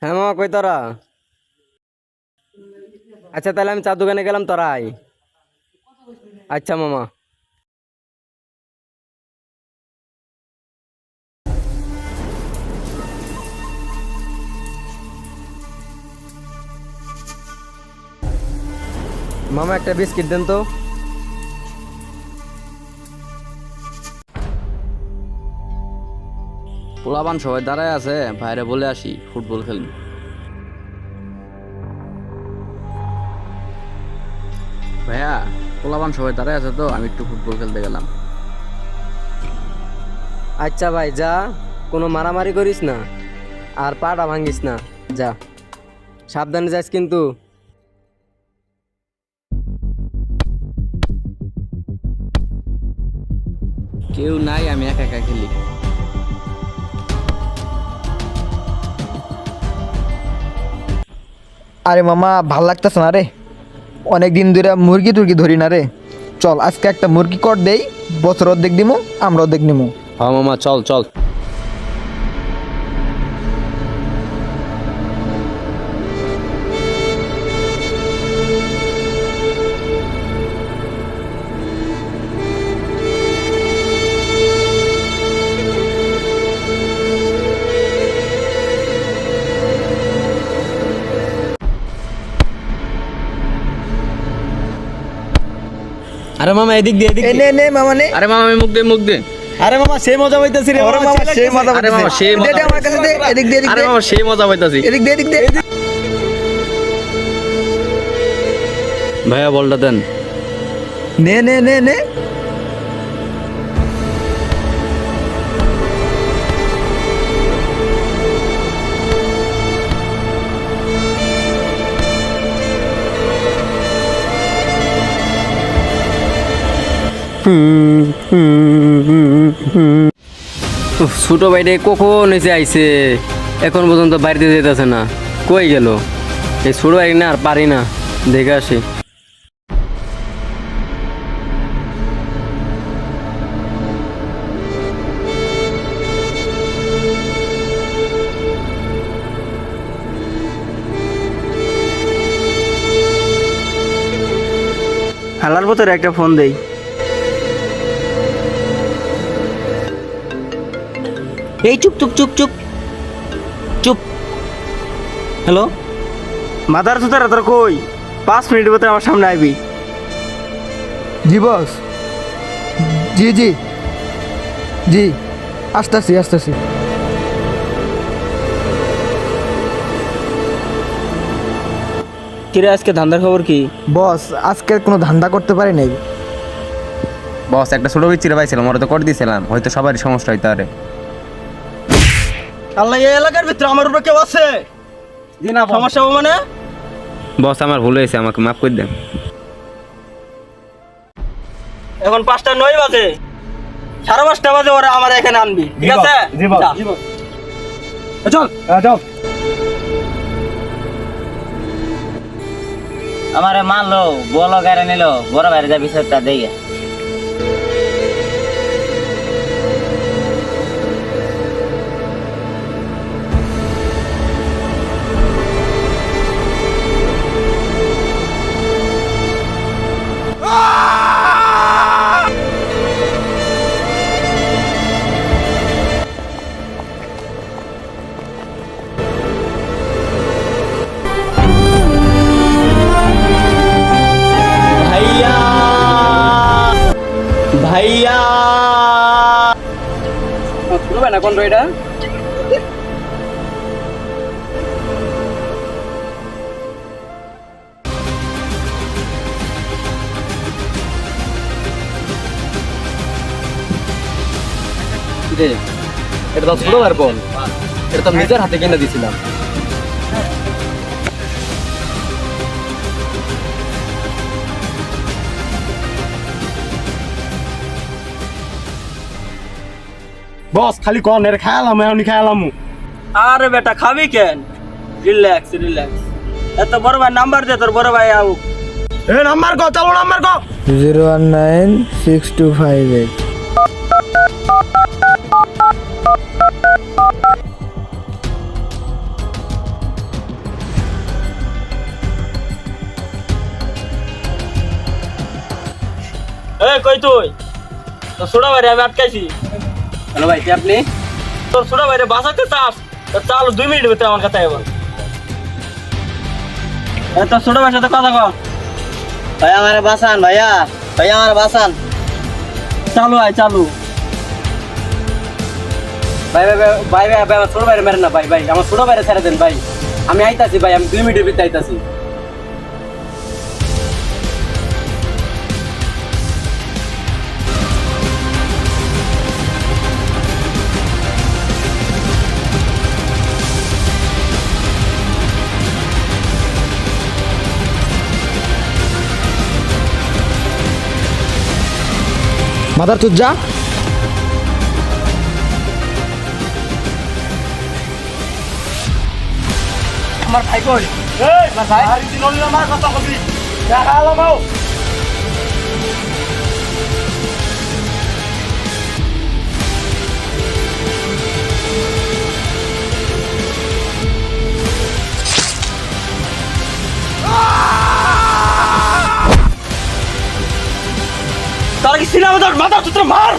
হ্যাঁ মামা, কই তোরা? আচ্ছা তাহলে আমি চা দোকানে গেলাম, তোরা আয়। আচ্ছা মামা। মামা একটা বিস্কিট দেন তো। পোলাপান সবাই দাঁড়ায় আছে, বাইরে বলে আসি ফুটবল খেলবো। ভাইয়া, পোলাপান সবাই দাঁড়ায় আছে তো, আমি একটু ফুটবল খেলতে গেলাম। আচ্ছা ভাই যা, কোনো মারামারি করিস না, আর পাটা ভাঙিস না, যা সাবধানে যাস কিন্তু। কেউ নাই, আমি একা একা খেলি। আরে মামা, ভাল লাগতেছে না রে। অনেক দিন ধরে মুরগি টুরগি ধরি না রে। চল আজকে একটা মুরগি কর দেই, বছর অর্ধেক দিমু, আমরা অর্ধেক নিমু। হ্যাঁ মামা, চল চল। আরে মামা এদিক দিয়ে, এদিক এ নে নে মামা নে। আরে মামা, আমি মুখ দে মুখ দে। আরে মামা সেই মজা পাইতেছি রে। ওরে মামা সেই মজা আরে মামা পাইতেছে। সেই দে মজা দে আমার কাছে দে, এদিক দে এদিক আরে দে। মামা সেই মজা পাইতাছি। এদিক দে এদিক দে। ভাইয়া বলটা দেন। নে নে নে নে। উফ, ছোট ভাইটা কখন এসে আইছে, এখন পর্যন্ত বাড়িতে যেতেছে না, কই গেল? এই ছোট ভাই না আর পারি না, দেখে আসি। হালার ভিতরে একটা ফোন দেই। এই চুপ চুপ চুপ চুপ চুপ। হ্যালো, মাদার সুতারা তোর কই? 5 মিনিটের ভিতরে আমার সামনে আইবি। জি বস। জি জি জি, আসতেছি আসতেছি। কিরে আজকে ধান্দার খবর কি? বস আজকে কোনো ধান্দা করতে পারি নাই। বস, একটা ছোট বিচ্ছিরে পাইছিলাম, ওরা তো করে দিয়েছিলাম, হয়তো সবারই সমস্যা হইতে পারে। আল্লাহ, এই এলাকার ভিতরে আমার উপরে কেউ আছে? সমস্যা হবে মানে? বস, আমার ভুল হয়েছে, আমাকে মাফ করে দেন। এখন 5:09 বাজে, 5:30 বাজে ওরা আমার এখানে আনবি, ঠিক আছে? যা। চল যাও। আমারে মারলো, বলো গাড়ি নিল, বড় বাইরে যা বিষয়টা দেখে। ভাইয়া, ভাইয়া। শুনবে না কোন এটা? এটা তো ছোট ভাইয়ের ফোন, এটা তো নিজের হাতে কিনে দিয়েছিলাম। বস খালি কন এর খায়ালাম, এখনই খায়ালাম। আরে বেটা, খাবি কেন? Relax relax. এত বড় ভাই নাম্বার দে, তোর বড় ভাই আউ। এ নাম্বার কো, চলো নাম্বার কো। 0196258। কই তুই তোর ছোট ভাইরে আমি আটকাইছি। হ্যালো ভাই কে আপনি? তোর ছোট ভাইরে বাঁচাতে চাস তো চালু 2 মিনিট ভিতরে আমার কাছে আইব। তোর ছোট ভাইয়ের সাথে কথা কর। ভাই আমার বাসান ভাইয়া, ভাইয়া আমার বাসান। চালু আয় চালু। ভাই ভাই ভাই ভাই ভাই ভাই, আমার ছোট ভাইরে মেরেন না ভাই ভাই, আমার ছোট ভাইরে ছেড়ে দেন ভাই। আমি আইতাছি ভাই, আমি 2 মিনিটের ভিতরে আইতাছি। মাদার চোদ যা। আমার ভাই কই? এই আমার ভাই আর দিন হলো আমার কথা কবি। দেখা হলো মাও। তার কি সিনেমা মাথা চুত্র মার।